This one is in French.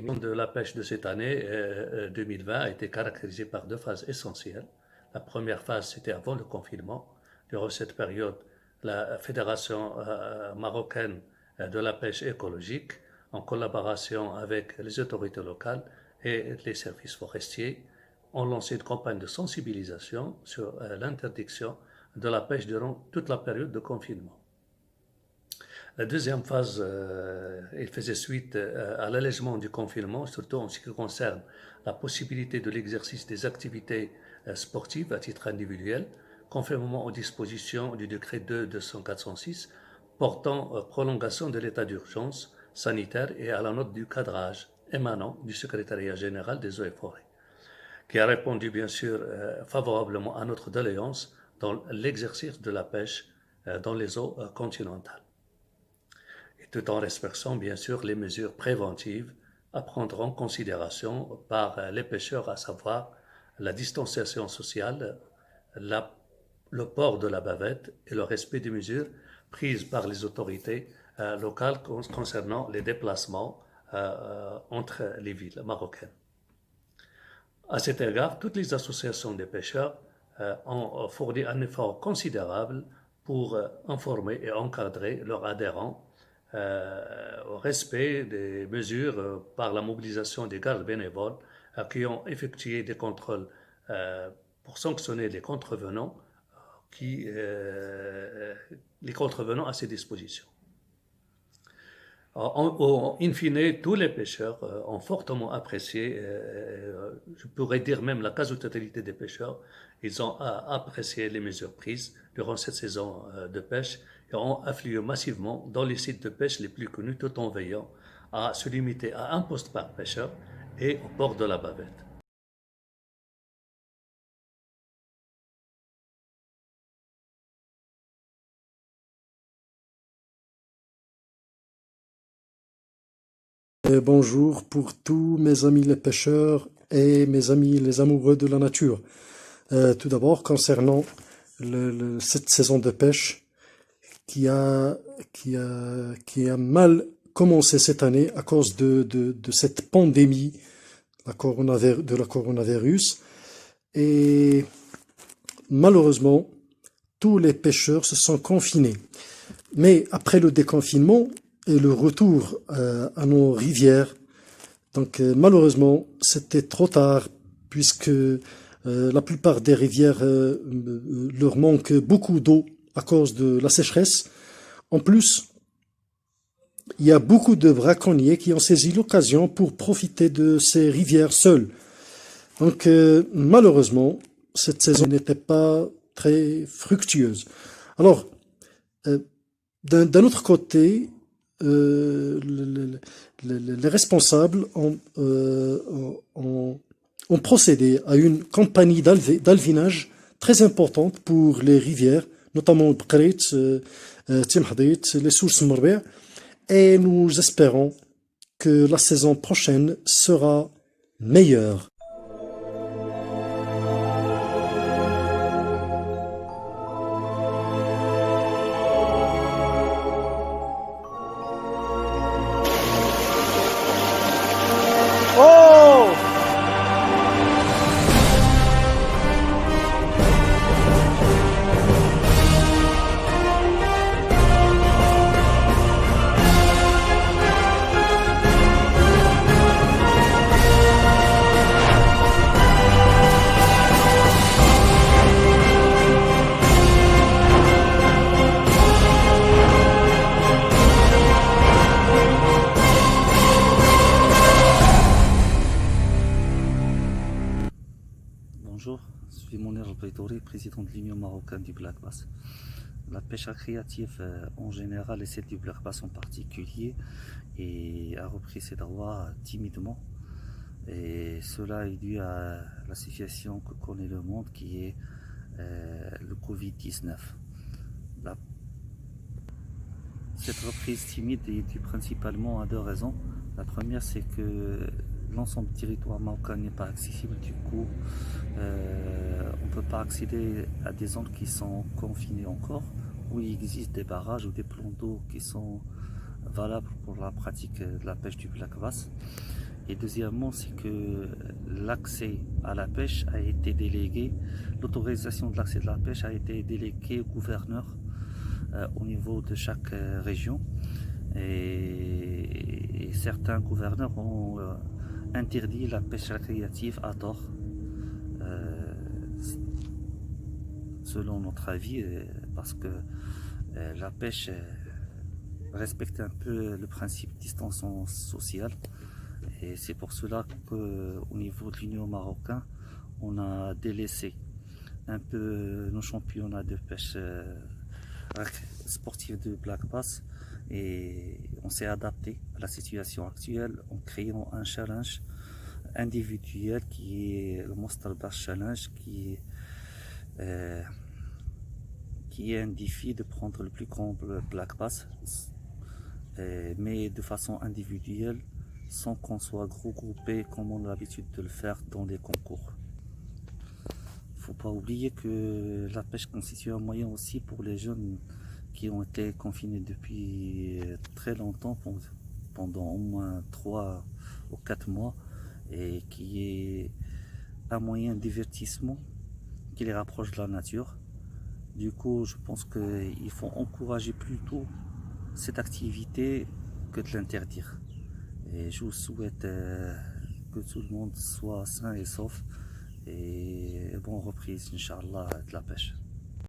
pandémie de la pêche de cette année 2020 a été caractérisée par deux phases essentielles. La première phase, c'était avant le confinement. Durant cette période, la Fédération marocaine de la pêche écologique, en collaboration avec les autorités locales et les services forestiers, ont lancé une campagne de sensibilisation sur l'interdiction de la pêche durant toute la période de confinement. La deuxième phase, elle faisait suite à l'allègement du confinement, surtout en ce qui concerne la possibilité de l'exercice des activités sportives à titre individuel, conformément aux dispositions du décret 2-200-406 portant prolongation de l'état d'urgence sanitaire et à la note du cadrage émanant du secrétariat général des eaux et forêts, qui a répondu bien sûr favorablement à notre doléance dans l'exercice de la pêche dans les eaux continentales, et tout en respectant bien sûr les mesures préventives à prendre en considération par les pêcheurs, à savoir la distanciation sociale, le port de la bavette et le respect des mesures prises par les autorités locales concernant les déplacements entre les villes marocaines. À cet égard, toutes les associations des pêcheurs ont fourni un effort considérable pour informer et encadrer leurs adhérents au respect des mesures par la mobilisation des gardes bénévoles qui ont effectué des contrôles pour sanctionner les contrevenants à ces dispositions. In fine, tous les pêcheurs ont fortement apprécié, je pourrais dire même la quasi-totalité des pêcheurs, ils ont apprécié les mesures prises durant cette saison de pêche et ont afflué massivement dans les sites de pêche les plus connus, tout en veillant à se limiter à un poste par pêcheur et au port de la bavette. Bonjour pour tous mes amis les pêcheurs et mes amis les amoureux de la nature. Tout d'abord, concernant cette saison de pêche qui a mal commencé cette année à cause de cette pandémie de la coronavirus. Et malheureusement, tous les pêcheurs se sont confinés. Mais après le déconfinement et le retour à nos rivières, donc malheureusement, c'était trop tard puisque la plupart des rivières leur manque beaucoup d'eau à cause de la sécheresse. En plus, il y a beaucoup de braconniers qui ont saisi l'occasion pour profiter de ces rivières seules. Donc malheureusement, cette saison n'était pas très fructueuse. Alors, d'un autre côté, les responsables ont procédé à une campagne d'alvinage très importante pour les rivières, notamment Bqrit, Timhdit, les sources Marbia, et nous espérons que la saison prochaine sera meilleure. Bonjour, je suis Mounir El-Baïtouri, président de l'Union marocaine du Black Bass. La pêche récréative en général et celle du Black Bass en particulier a repris ses droits timidement. Et cela est dû à la situation que connaît le monde qui est le Covid-19. Cette reprise timide est due principalement à deux raisons. La première, c'est que l'ensemble du territoire marocain n'est pas accessible, du coup on ne peut pas accéder à des zones qui sont confinées encore, où il existe des barrages ou des plans d'eau qui sont valables pour la pratique de la pêche du Black Bass. Et deuxièmement, c'est que l'accès à la pêche a été délégué, l'autorisation de l'accès de la pêche a été déléguée au gouverneur au niveau de chaque région. Et certains gouverneurs ont interdit la pêche récréative à tort. Selon notre avis, parce que la pêche respecte un peu le principe de distanciation sociale. Et c'est pour cela qu'au niveau de l'Union marocaine, on a délaissé un peu nos championnats de pêche sportive de Black Bass et on s'est adapté à la situation actuelle en créant un challenge individuel qui est le Monster Bass Challenge qui est un défi de prendre le plus grand Black Bass mais de façon individuelle sans qu'on soit regroupé comme on a l'habitude de le faire dans des concours. Il ne faut pas oublier que la pêche constitue un moyen aussi pour les jeunes qui ont été confinés depuis très longtemps, pendant au moins 3 ou 4 mois, et qui est un moyen de divertissement qui les rapproche de la nature. Du coup, je pense qu'il faut encourager plutôt cette activité que de l'interdire. Et je vous souhaite que tout le monde soit sain et sauf et bonne reprise, Inch'Allah, de la pêche.